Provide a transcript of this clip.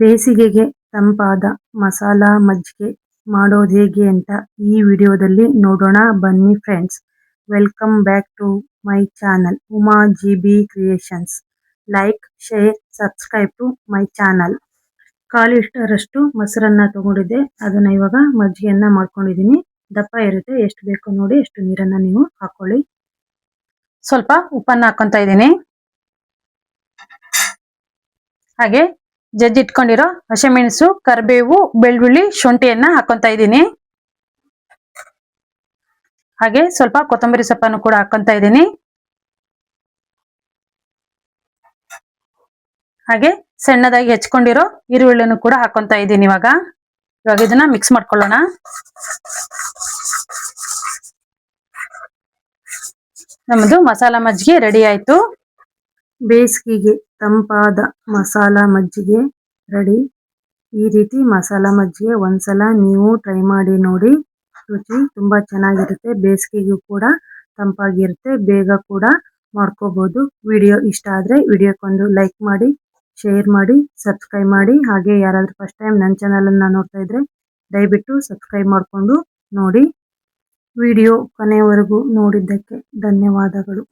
ಬೇಸಿಗೆಗೆ ತಂಪಾದ ಮಸಾಲಾ ಮಜ್ಜಿಗೆ ಮಾಡೋದು ಹೇಗೆ ಅಂತ ಈ ವಿಡಿಯೋದಲ್ಲಿ ನೋಡೋಣ ಬನ್ನಿ friends. Welcome back to my channel Uma GB creations. Like, share, subscribe to my channel. ಕಾಲು ಇಷ್ಟರಷ್ಟು ಮೊಸರನ್ನ ತಗೊಂಡಿದ್ದೆ, ಅದನ್ನ ಇವಾಗ ಮಜ್ಜಿಗೆಯನ್ನ ಮಾಡ್ಕೊಂಡಿದ್ದೀನಿ. ದಪ್ಪ ಇರುತ್ತೆ, ಎಷ್ಟು ಬೇಕೋ ನೋಡಿ ಎಷ್ಟು ನೀರನ್ನ ನೀವು ಹಾಕೊಳ್ಳಿ. ಸ್ವಲ್ಪ ಉಪ್ಪನ್ನ ಹಾಕೊಂತ ಇದ್ದೀನಿ. ಹಾಗೆ ಜಜ್ಜಿಟ್ಕೊಂಡಿರೋ ಹಸಿಮೆಣಸು, ಕರಿಬೇವು, ಬೆಳ್ಳುಳ್ಳಿ, ಶುಂಠಿಯನ್ನ ಹಾಕೊಂತ ಇದ್ದೀನಿ. ಹಾಗೆ ಸ್ವಲ್ಪ ಕೊತ್ತಂಬರಿ ಸೊಪ್ಪನ್ನು ಕೂಡ ಹಾಕೊಂತ ಇದ್ದೀನಿ. ಹಾಗೆ ಸಣ್ಣದಾಗಿ ಹೆಚ್ಕೊಂಡಿರೋ ಈರುಳ್ಳಿಯನ್ನು ಕೂಡ ಹಾಕೊಂತ ಇದ್ದೀನಿ. ಇವಾಗ ಇದನ್ನ ಮಿಕ್ಸ್ ಮಾಡ್ಕೊಳ್ಳೋಣ. ನಮ್ಮದು ಮಸಾಲಾ ಮಜ್ಜಿಗೆ ರೆಡಿ ಆಯ್ತು. ಬೇಸಿಗೆಗೆ ತಂಪಾದ ಮಸಾಲಾ ಮಜ್ಜಿಗೆ ರೆಡಿ. ಈ ರೀತಿ ಮಸಾಲಾ ಮಜ್ಜಿಗೆ ಒಂದ್ಸಲ ನೀವು ಟ್ರೈ ಮಾಡಿ ನೋಡಿ, ರುಚಿ ತುಂಬಾ ಚೆನ್ನಾಗಿರುತ್ತೆ. ಬೇಸಿಗೆಗೂ ಕೂಡ ತಂಪಾಗಿರುತ್ತೆ, ಬೇಗ ಕೂಡ ಮಾಡ್ಕೋಬಹುದು. ವಿಡಿಯೋ ಇಷ್ಟ ಆದ್ರೆ ವಿಡಿಯೋಕ್ಕೊಂದು ಲೈಕ್ ಮಾಡಿ, ಶೇರ್ ಮಾಡಿ, ಸಬ್ಸ್ಕ್ರೈಬ್ ಮಾಡಿ. ಹಾಗೆ ಯಾರಾದ್ರೂ ಫಸ್ಟ್ ಟೈಮ್ ನನ್ನ ಚಾನಲ್ ಅನ್ನ ನೋಡ್ತಾ ಇದ್ರೆ ದಯವಿಟ್ಟು ಸಬ್ಸ್ಕ್ರೈಬ್ ಮಾಡ್ಕೊಂಡು ನೋಡಿ. ವಿಡಿಯೋ ಕೊನೆಯವರೆಗೂ ನೋಡಿದ್ದಕ್ಕೆ ಧನ್ಯವಾದಗಳು.